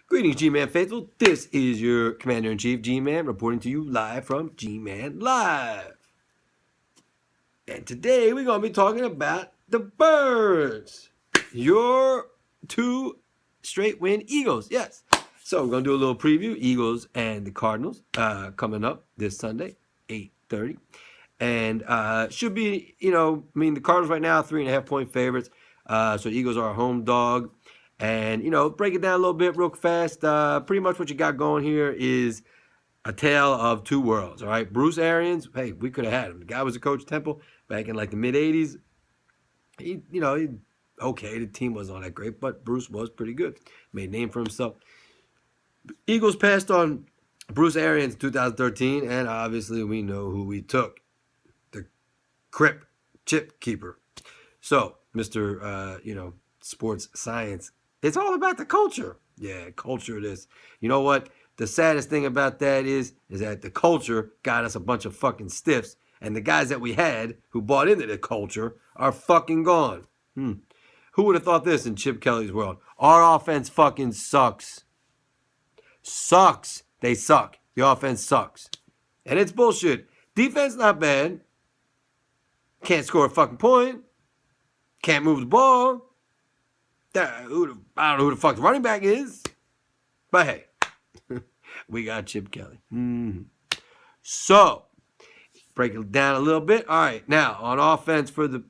Greetings, G-Man faithful. This is your Commander-in-Chief, G-Man, reporting to you live from G-Man Live. And today we're going to be talking about the Birds. Your 2 straight win Eagles. Yes. So we're going to do a little preview. Eagles and the Cardinals coming up this Sunday, 8:30. And should be, the Cardinals right now, 3.5-point favorites. So the Eagles are a home dog. And, break it down a little bit real fast. Pretty much what you got going here is a tale of two worlds, all right? Bruce Arians, hey, we could have had him. The guy was a coach at Temple back in like the mid-'80s. Okay, the team wasn't all that great, but Bruce was pretty good. Made a name for himself. Eagles passed on Bruce Arians in 2013, and obviously we know who we took. The Crip Chip Keeper. So, Mr. Sports Science, it's all about the culture. Yeah, culture it is. You know what? The saddest thing about that is that the culture got us a bunch of fucking stiffs, and the guys that we had who bought into the culture are fucking gone. Who would have thought this in Chip Kelly's world? Our offense fucking sucks. Sucks. They suck. The offense sucks. And it's bullshit. Defense not bad. Can't score a fucking point. Can't move the ball. I don't know who the fuck the running back is. But hey, we got Chip Kelly. So, break it down a little bit. All right, now on offense for the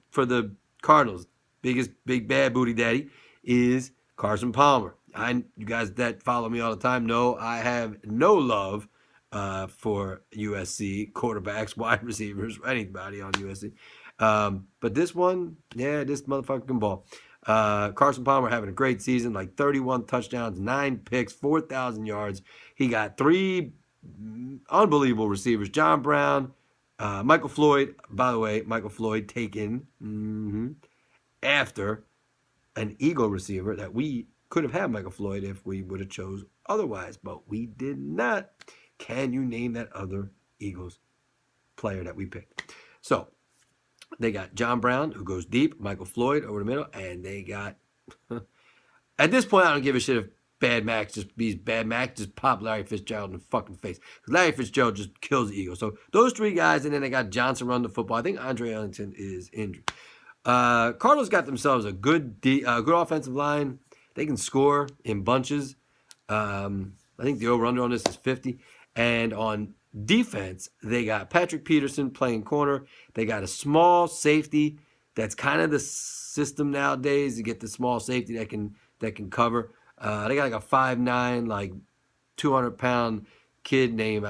Cardinals, big bad booty daddy is Carson Palmer. You guys that follow me all the time know I have no love for USC quarterbacks, wide receivers, anybody on USC. But this one, yeah, this motherfucker can ball. Carson Palmer having a great season, like 31 touchdowns, 9 picks, 4,000 yards. He got 3 unbelievable receivers. John Brown, Michael Floyd. By the way, Michael Floyd taken after an Eagle receiver that we could have had Michael Floyd if we would have chose otherwise, but we did not. Can you name that other Eagles player that we picked? So, they got John Brown, who goes deep, Michael Floyd over the middle, and they got... At this point, I don't give a shit if Bad Mac just pop Larry Fitzgerald in the fucking face. Because Larry Fitzgerald just kills the Eagles. So those 3 guys, and then they got Johnson run the football. I think Andre Ellington is injured. Cardinals got themselves a good offensive line. They can score in bunches. I think the over-under on this is 50. And on defense, they got Patrick Peterson playing corner. They got a small safety. That's kind of the system nowadays to get the small safety that can cover. They got like a 5'9", like 200-pound kid named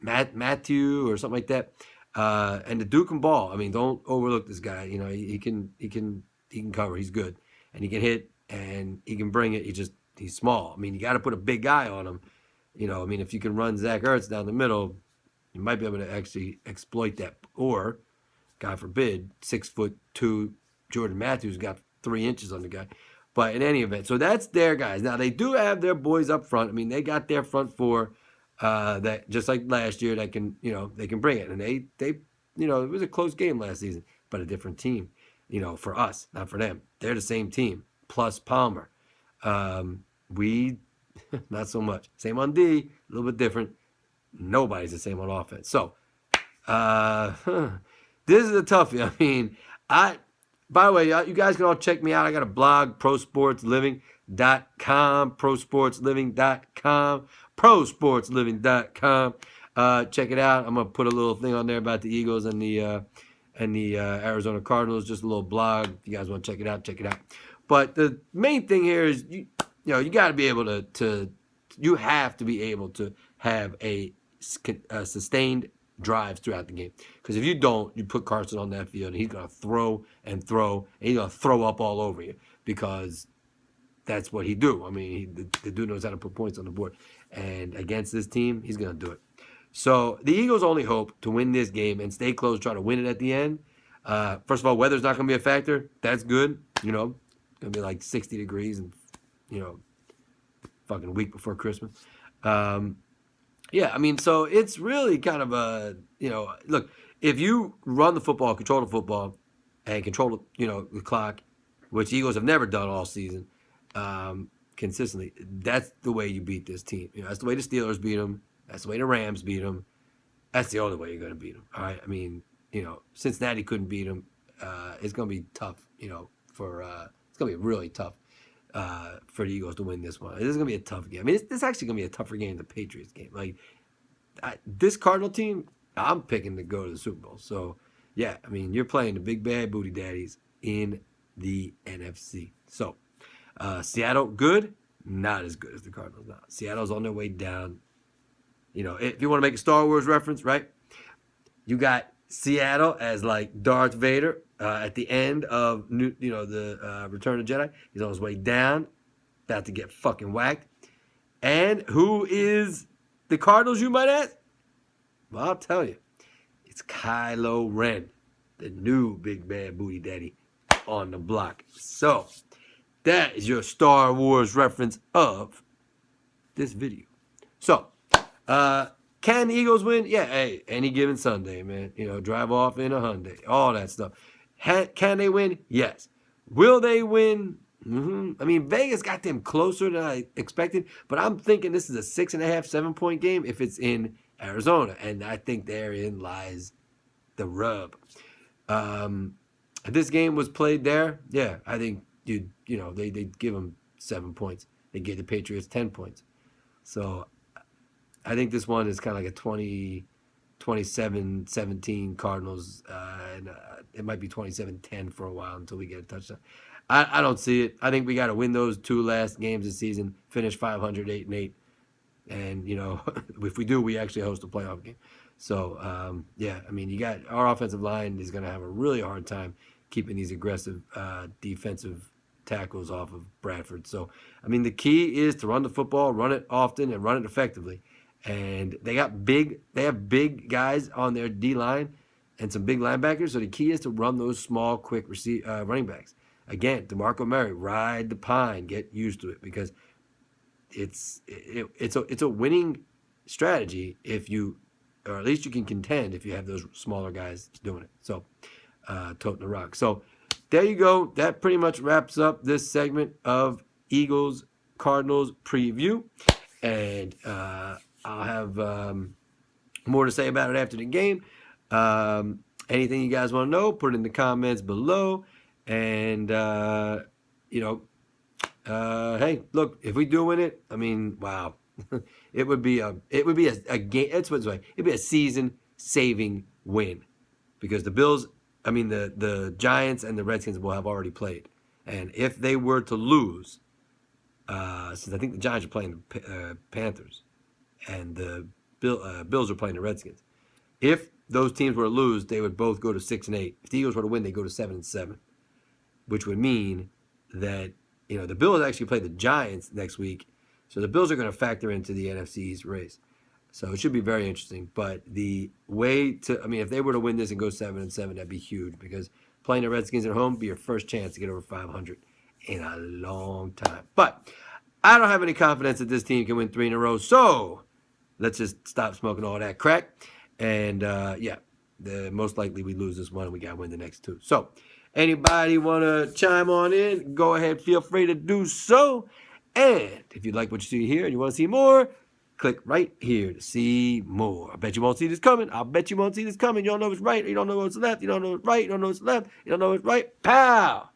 Matthew or something like that. And the dude can ball. I mean, don't overlook this guy. He can cover. He's good, and he can hit, and he can bring it. He's small. I mean, you got to put a big guy on him. If you can run Zach Ertz down the middle, you might be able to actually exploit that. Or, God forbid, 6'2" Jordan Matthews got 3 inches on the guy. But in any event, so that's their guys. Now, they do have their boys up front. I mean, they got their front four that, just like last year, that can, they can bring it. And they it was a close game last season, but a different team, for us, not for them. They're the same team, plus Palmer. We... Not so much. Same on D, a little bit different. Nobody's the same on offense. So, this is a toughie. I mean, by the way, you guys can all check me out. I got a blog, prosportsliving.com, prosportsliving.com. Check it out. I'm going to put a little thing on there about the Eagles and the Arizona Cardinals, just a little blog. If you guys want to check it out, check it out. But the main thing here is, you got to be able you have to be able to have a sustained drives throughout the game. Because if you don't, you put Carson on that field, and he's going to throw and throw, and he's going to throw up all over you because that's what he do. I mean, the dude knows how to put points on the board. And against this team, he's going to do it. So the Eagles' only hope to win this game and stay close, try to win it at the end. First of all, weather's not going to be a factor. That's good. It's going to be like 60 degrees and fucking week before Christmas. Yeah, I mean, so it's really kind of a, look, if you run the football, control the football, and control, the clock, which Eagles have never done all season, consistently. That's the way you beat this team. That's the way the Steelers beat them. That's the way the Rams beat them. That's the only way you're going to beat them. All right. I mean, Cincinnati couldn't beat them. It's going to be tough. It's going to be really tough for the Eagles to win this one. This is going to be a tough game. I mean, this actually going to be a tougher game than the Patriots game. Like this Cardinal team, I'm picking to go to the Super Bowl. So yeah, I mean, you're playing the big bad booty daddies in the NFC. So Seattle, good, not as good as the Cardinals now. Seattle's on their way down. If you want to make a Star Wars reference, right? You got Seattle as like Darth Vader at the end of the Return of the Jedi. He's on his way down, about to get fucking whacked. And who is the Cardinals, you might ask? Well, I'll tell you. It's Kylo Ren, the new big bad booty daddy on the block. So that is your Star Wars reference of this video. So, can the Eagles win? Yeah, hey, any given Sunday, man. Drive off in a Hyundai, all that stuff. Can they win? Yes. Will they win? I mean, Vegas got them closer than I expected, but I'm thinking this is a 6.5, 7-point game if it's in Arizona, and I think therein lies the rub. If this game was played there, yeah, I think they'd give them 7 points. They gave the Patriots 10 points. So I think this one is kind of like a 27-17 Cardinals, and it might be 27-10 for a while until we get a touchdown. I don't see it. I think we got to win those 2 last games this season, finish 500, 8-8, and if we do, we actually host a playoff game. So yeah, I mean, you got our offensive line is going to have a really hard time keeping these aggressive defensive tackles off of Bradford. So I mean, the key is to run the football, run it often, and run it effectively. And they have big guys on their D line and some big linebackers. So the key is to run those small, quick running backs. Again, DeMarco Murray, ride the pine, get used to it, because it's a winning strategy or at least you can contend if you have those smaller guys doing it. So toting the rock. So there you go. That pretty much wraps up this segment of Eagles Cardinals preview, and I'll have more to say about it after the game. Anything you guys want to know, put it in the comments below. And, hey, look, if we do win it, I mean, wow. it would be a game. It'd be a season-saving win, because the Bills, I mean, the Giants and the Redskins will have already played. And if they were to lose, since I think the Giants are playing the Panthers, and the Bills are playing the Redskins. If those teams were to lose, they would both go to 6-8. If the Eagles were to win, they go to 7-7, which would mean that the Bills actually play the Giants next week, so the Bills are going to factor into the NFC's race. So it should be very interesting. But the way if they were to win this and go 7-7, that'd be huge, because playing the Redskins at home would be your first chance to get over 500 in a long time. But I don't have any confidence that this team can win 3 in a row, so let's just stop smoking all that crack. And, yeah, most likely we lose this one and we got to win the next 2. So anybody want to chime on in, go ahead, feel free to do so. And if you like what you see here and you want to see more, click right here to see more. I bet you won't see this coming. I bet you won't see this coming. You don't know if it's right, or you don't know what's left. You don't know what's right, you don't know what's left. You don't know what's right. Pow!